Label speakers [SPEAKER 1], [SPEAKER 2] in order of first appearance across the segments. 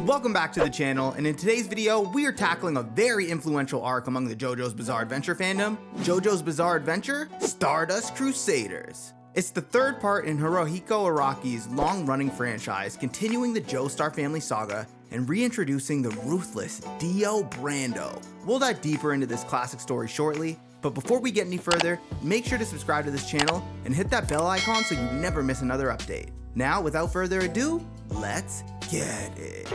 [SPEAKER 1] Welcome back to the channel, and in today's video, we are tackling a very influential arc among the JoJo's Bizarre Adventure fandom, JoJo's Bizarre Adventure, Stardust Crusaders. It's the third part in Hirohiko Araki's long-running franchise, continuing the Joestar family saga and reintroducing the ruthless Dio Brando. We'll dive deeper into this classic story shortly, but before we get any further, make sure to subscribe to this channel and hit that bell icon so you never miss another update. Now, without further ado, let's get it.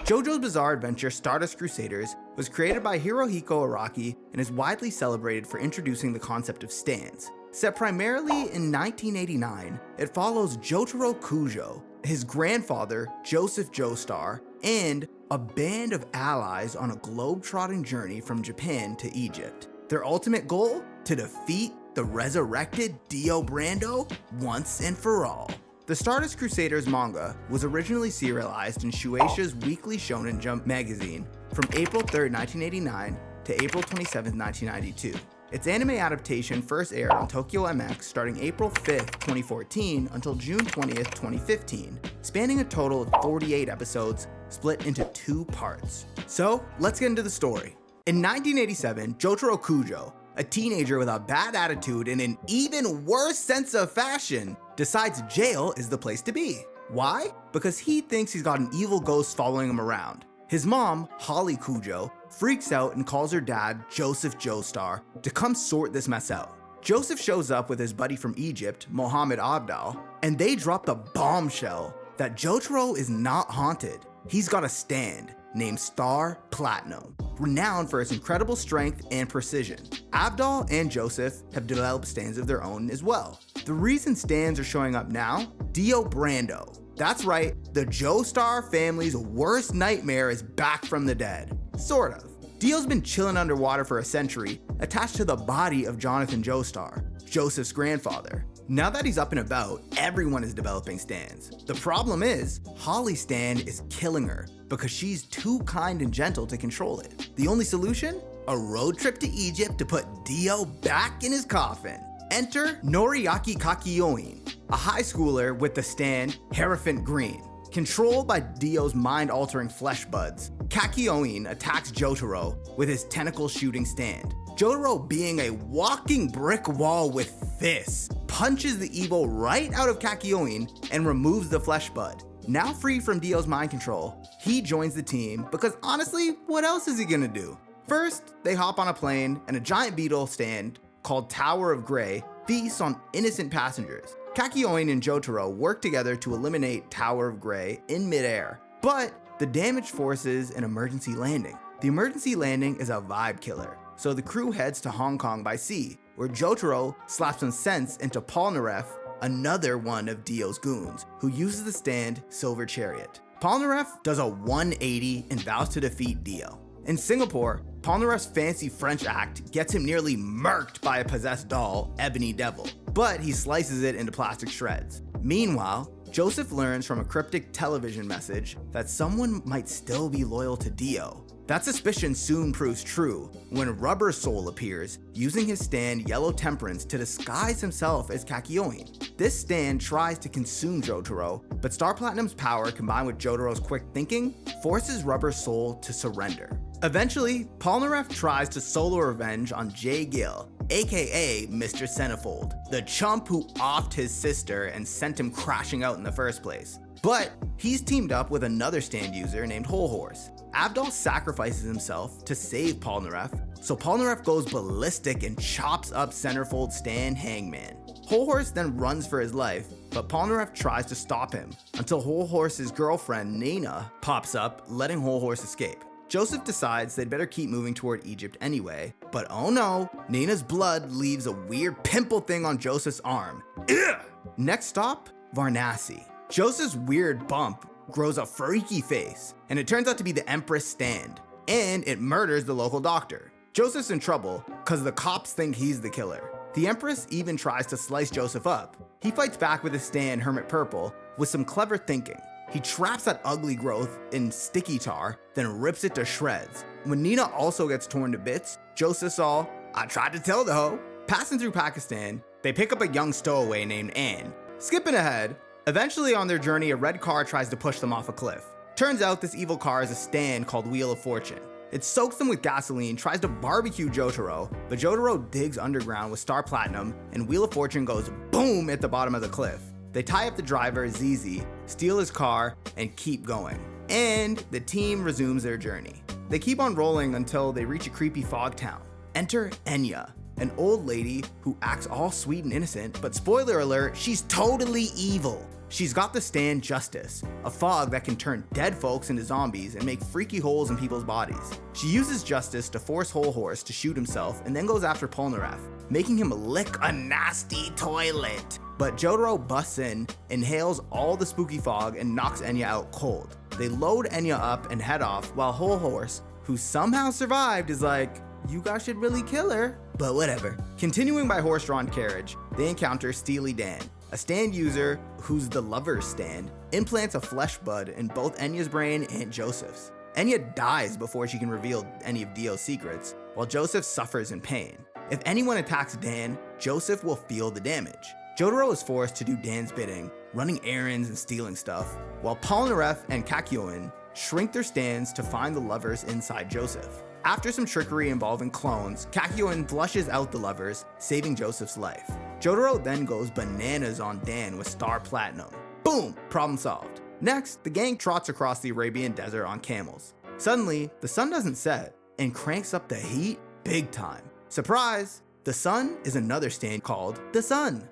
[SPEAKER 1] JoJo's Bizarre Adventure Stardust Crusaders was created by Hirohiko Araki and is widely celebrated for introducing the concept of stands. Set primarily in 1989, it follows Jotaro Kujo, his grandfather, Joseph Joestar, and a band of allies on a globe-trotting journey from Japan to Egypt. Their ultimate goal? To defeat the resurrected Dio Brando once and for all. The Stardust Crusaders manga was originally serialized in Shueisha's weekly Shonen Jump magazine from April 3, 1989 to April 27, 1992. Its anime adaptation first aired on Tokyo MX starting April 5, 2014 until June 20, 2015, spanning a total of 48 episodes split into 2 parts. So, let's get into the story. In 1987, Jotaro Kujo, a teenager with a bad attitude and an even worse sense of fashion, decides jail is the place to be. Why? Because he thinks he's got an evil ghost following him around. His mom, Holly Kujo, freaks out and calls her dad, Joseph Joestar, to come sort this mess out. Joseph shows up with his buddy from Egypt, Mohammed Abdal, and they drop the bombshell that Jotaro is not haunted. He's got a stand named Star Platinum, renowned for its incredible strength and precision. Abdal and Joseph have developed stands of their own as well. The reason stands are showing up now? Dio Brando. That's right, the Joestar family's worst nightmare is back from the dead. Sort of. Dio's been chilling underwater for a century, attached to the body of Jonathan Joestar, Joseph's grandfather. Now that he's up and about, everyone is developing stands. The problem is, Holly's stand is killing her because she's too kind and gentle to control it. The only solution? A road trip to Egypt to put Dio back in his coffin. Enter Noriaki Kakyoin, a high schooler with the stand Hierophant Green. Controlled by Dio's mind-altering flesh buds, Kakyoin attacks Jotaro with his tentacle-shooting stand. Jotaro, being a walking brick wall with fists, punches the evil right out of Kakyoin and removes the flesh bud. Now free from Dio's mind control, he joins the team because honestly, what else is he gonna do? First, they hop on a plane and a giant beetle stand called Tower of Grey feasts on innocent passengers. Kakyoin and Jotaro work together to eliminate Tower of Grey in midair, but the damage forces an emergency landing. The emergency landing is a vibe killer, so the crew heads to Hong Kong by sea, where Jotaro slaps some sense into Polnareff, another one of Dio's goons, who uses the stand Silver Chariot. Polnareff does a 180 and vows to defeat Dio. In Singapore, Polnareff's fancy French act gets him nearly murked by a possessed doll, Ebony Devil, but he slices it into plastic shreds. Meanwhile, Joseph learns from a cryptic television message that someone might still be loyal to Dio. That suspicion soon proves true when Rubber Soul appears, using his stand Yellow Temperance to disguise himself as Kakyoin. This stand tries to consume Jotaro, but Star Platinum's power combined with Jotaro's quick thinking forces Rubber Soul to surrender. Eventually, Polnareff tries to solo revenge on Jay Gill, aka Mr. Centerfold, the chump who offed his sister and sent him crashing out in the first place. But he's teamed up with another stand user named Whole Horse. Abdal sacrifices himself to save Polnareff, so Polnareff goes ballistic and chops up Centerfold's stand Hangman. Whole Horse then runs for his life, but Polnareff tries to stop him until Whole Horse's girlfriend Nina pops up, letting Whole Horse escape. Joseph decides they'd better keep moving toward Egypt anyway, but oh no, Nina's blood leaves a weird pimple thing on Joseph's arm. Ugh! Next stop, Varanasi. Joseph's weird bump grows a freaky face, and it turns out to be the Empress stand, and it murders the local doctor. Joseph's in trouble because the cops think he's the killer. The Empress even tries to slice Joseph up. He fights back with his stand Hermit Purple with some clever thinking. He traps that ugly growth in sticky tar, then rips it to shreds. When Nina also gets torn to bits, Joseph's all, I tried to tell the hoe. Passing through Pakistan, they pick up a young stowaway named Anne. Skipping ahead, eventually on their journey, a red car tries to push them off a cliff. Turns out this evil car is a stand called Wheel of Fortune. It soaks them with gasoline, tries to barbecue Jotaro, but Jotaro digs underground with Star Platinum, and Wheel of Fortune goes boom at the bottom of the cliff. They tie up the driver, ZZ, steal his car, and keep going. And the team resumes their journey. They keep on rolling until they reach a creepy fog town. Enter Enya, an old lady who acts all sweet and innocent, but spoiler alert, she's totally evil. She's got the stand Justice, a fog that can turn dead folks into zombies and make freaky holes in people's bodies. She uses Justice to force Whole Horse to shoot himself and then goes after Polnareff, making him lick a nasty toilet. But Jotaro busts in, inhales all the spooky fog, and knocks Enya out cold. They load Enya up and head off while Whole Horse, who somehow survived, is like, you guys should really kill her, but whatever. Continuing by horse-drawn carriage, they encounter Steely Dan, a stand user who's the lover's stand, implants a flesh bud in both Enya's brain and Joseph's. Enya dies before she can reveal any of Dio's secrets, while Joseph suffers in pain. If anyone attacks Dan, Joseph will feel the damage. Jotaro is forced to do Dan's bidding, running errands and stealing stuff, while Polnareff and Kakyoin shrink their stands to find the lovers inside Joseph. After some trickery involving clones, Kakyoin flushes out the lovers, saving Joseph's life. Jotaro then goes bananas on Dan with Star Platinum. Boom! Problem solved. Next, the gang trots across the Arabian desert on camels. Suddenly, the sun doesn't set and cranks up the heat big time. Surprise! The sun is another stand called the Sun,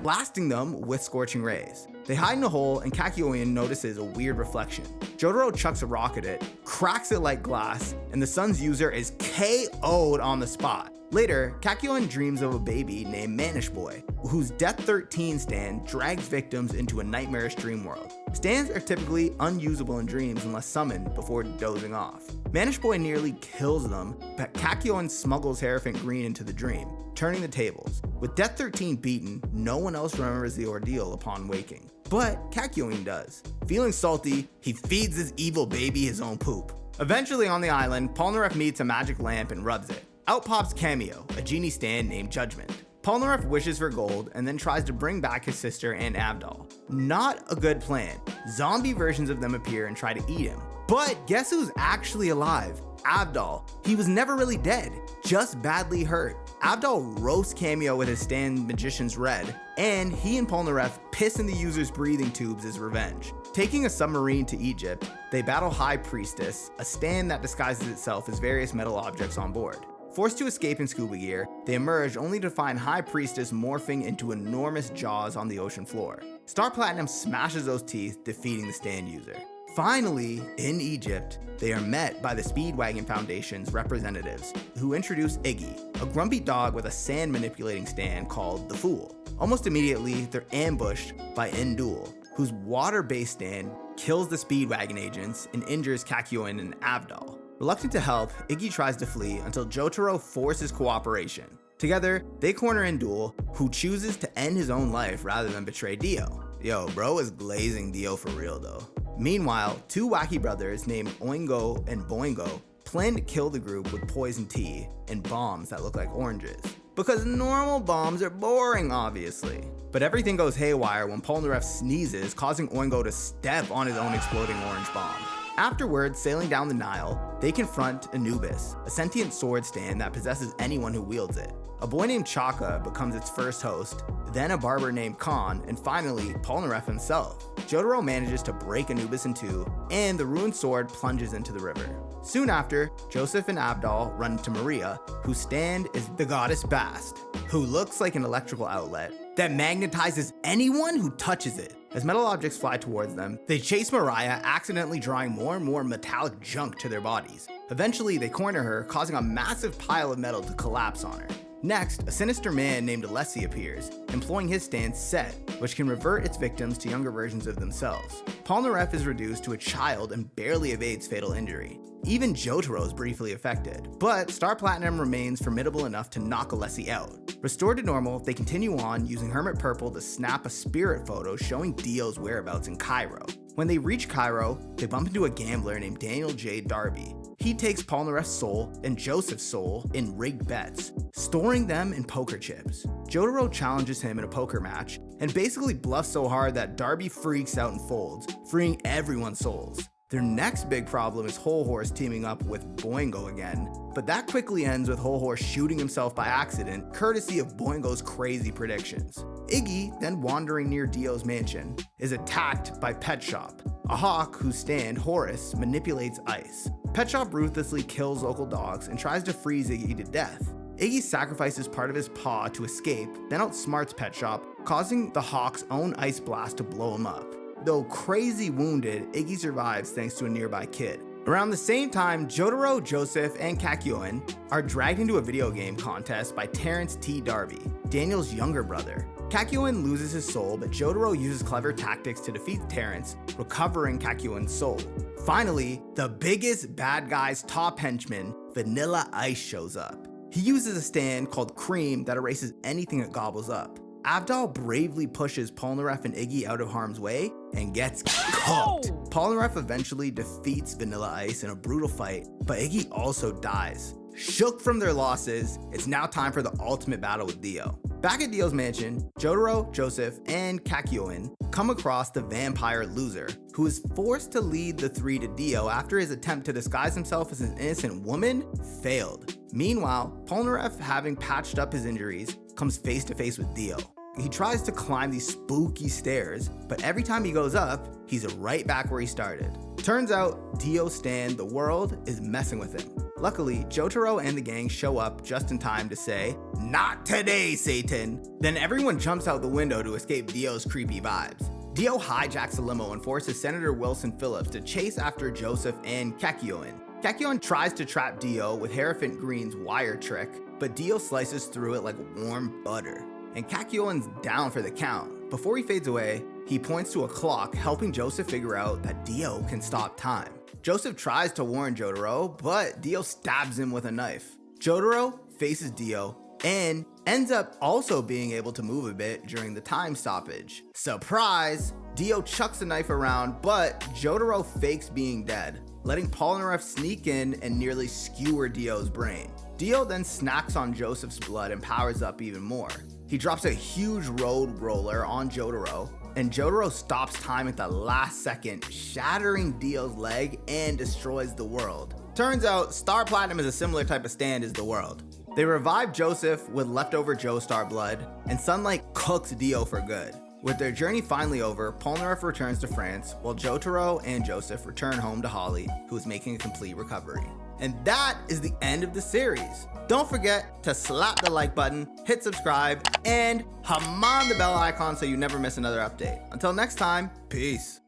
[SPEAKER 1] blasting them with scorching rays. They hide in a hole and Kakyoin notices a weird reflection. Jotaro chucks a rock at it, cracks it like glass, and the sun's user is KO'd on the spot. Later, Kakyoin dreams of a baby named Manish Boy, whose Death 13 stand drags victims into a nightmarish dream world. Stands are typically unusable in dreams unless summoned before dozing off. Manish Boy nearly kills them, but Kakyoin smuggles Hierophant Green into the dream, turning the tables. With Death 13 beaten, no one else remembers the ordeal upon waking. But Kakyoin does. Feeling salty, he feeds his evil baby his own poop. Eventually on the island, Polnareff meets a magic lamp and rubs it. Out pops Cameo, a genie stand named Judgment. Polnareff wishes for gold and then tries to bring back his sister and Avdol. Not a good plan. Zombie versions of them appear and try to eat him. But guess who's actually alive? Avdol. He was never really dead, just badly hurt. Avdol roasts Cameo with his stand Magician's Red, and he and Polnareff piss in the user's breathing tubes as revenge. Taking a submarine to Egypt, they battle High Priestess, a stand that disguises itself as various metal objects on board. Forced to escape in scuba gear, they emerge only to find High Priestess morphing into enormous jaws on the ocean floor. Star Platinum smashes those teeth, defeating the stand user. Finally, in Egypt, they are met by the Speedwagon Foundation's representatives, who introduce Iggy, a grumpy dog with a sand manipulating stand called the Fool. Almost immediately, they're ambushed by Endul, whose water-based stand kills the Speedwagon agents and injures Kakyoin and Avdol. Reluctant to help, Iggy tries to flee until Jotaro forces cooperation. Together, they corner Endul, who chooses to end his own life rather than betray Dio. Yo, bro is glazing Dio for real though. Meanwhile, two wacky brothers named Oingo and Boingo plan to kill the group with poison tea and bombs that look like oranges. Because normal bombs are boring, obviously. But everything goes haywire when Polnareff sneezes, causing Oingo to step on his own exploding orange bomb. Afterwards, sailing down the Nile, they confront Anubis, a sentient sword stand that possesses anyone who wields it. A boy named Chaka becomes its first host, then a barber named Khan, and finally, Polnareff himself. Jotaro manages to break Anubis in two, and the ruined sword plunges into the river. Soon after, Joseph and Avdol run into Maria, whose stand is the goddess Bast, who looks like an electrical outlet that magnetizes anyone who touches it. As metal objects fly towards them, they chase Mariah, accidentally drawing more and more metallic junk to their bodies. Eventually, they corner her, causing a massive pile of metal to collapse on her. Next, a sinister man named Alessi appears, employing his stand Set, which can revert its victims to younger versions of themselves. Polnareff is reduced to a child and barely evades fatal injury. Even Jotaro is briefly affected, but Star Platinum remains formidable enough to knock Alessi out. Restored to normal, they continue on using Hermit Purple to snap a spirit photo showing Dio's whereabouts in Cairo. When they reach Cairo, they bump into a gambler named Daniel J. Darby. he takes Polnareff's soul and Joseph's soul in rigged bets, storing them in poker chips. Jotaro challenges him in a poker match and basically bluffs so hard that Darby freaks out and folds, freeing everyone's souls. Their next big problem is Whole Horse teaming up with Boingo again, but that quickly ends with Whole Horse shooting himself by accident, courtesy of Boingo's crazy predictions. Iggy, then wandering near Dio's mansion, is attacked by Pet Shop, a hawk whose stand, Horace, manipulates ice. Pet Shop ruthlessly kills local dogs and tries to freeze Iggy to death. Iggy sacrifices part of his paw to escape, then outsmarts Pet Shop, causing the hawk's own ice blast to blow him up. Though crazy wounded, Iggy survives thanks to a nearby kid. Around the same time, Jotaro, Joseph, and Kakyoin are dragged into a video game contest by Terrence T. Darby, Daniel's younger brother. Kakyoin loses his soul, but Jotaro uses clever tactics to defeat Terrence, recovering Kakyoin's soul. Finally, the biggest bad guy's top henchman, Vanilla Ice, shows up. He uses a stand called Cream that erases anything it gobbles up. Avdol bravely pushes Polnareff and Iggy out of harm's way and gets cooked. Polnareff eventually defeats Vanilla Ice in a brutal fight, but Iggy also dies. Shook from their losses, it's now time for the ultimate battle with Dio. Back at Dio's mansion, Jotaro, Joseph, and Kakyoin come across the vampire Loser, who is forced to lead the three to Dio after his attempt to disguise himself as an innocent woman failed. Meanwhile, Polnareff, having patched up his injuries, comes face to face with Dio. He tries to climb these spooky stairs, but every time he goes up, he's right back where he started. Turns out, Dio Stan, the world, is messing with him. Luckily, Jotaro and the gang show up just in time to say, "Not today, Satan!" Then everyone jumps out the window to escape Dio's creepy vibes. Dio hijacks a limo and forces Senator Wilson Phillips to chase after Joseph and Kakyoin. Kakyoin tries to trap Dio with Hierophant Green's wire trick, but Dio slices through it like warm butter, and Kakyoin's down for the count. Before he fades away, he points to a clock, helping Joseph figure out that Dio can stop time. Joseph tries to warn Jotaro, but Dio stabs him with a knife. Jotaro faces Dio and ends up also being able to move a bit during the time stoppage. Surprise! Dio chucks the knife around, but Jotaro fakes being dead, letting Polnareff sneak in and nearly skewer Dio's brain. Dio then snacks on Joseph's blood and powers up even more. He drops a huge road roller on Jotaro, and Jotaro stops time at the last second, shattering Dio's leg and destroys the world. Turns out, Star Platinum is a similar type of stand as the world. They revive Joseph with leftover Joestar blood, and Sunlight cooks Dio for good. With their journey finally over, Polnareff returns to France, while Jotaro and Joseph return home to Holly, who is making a complete recovery. And that is the end of the series. Don't forget to slap the like button, hit subscribe, and hum on the bell icon so you never miss another update. Until next time, peace.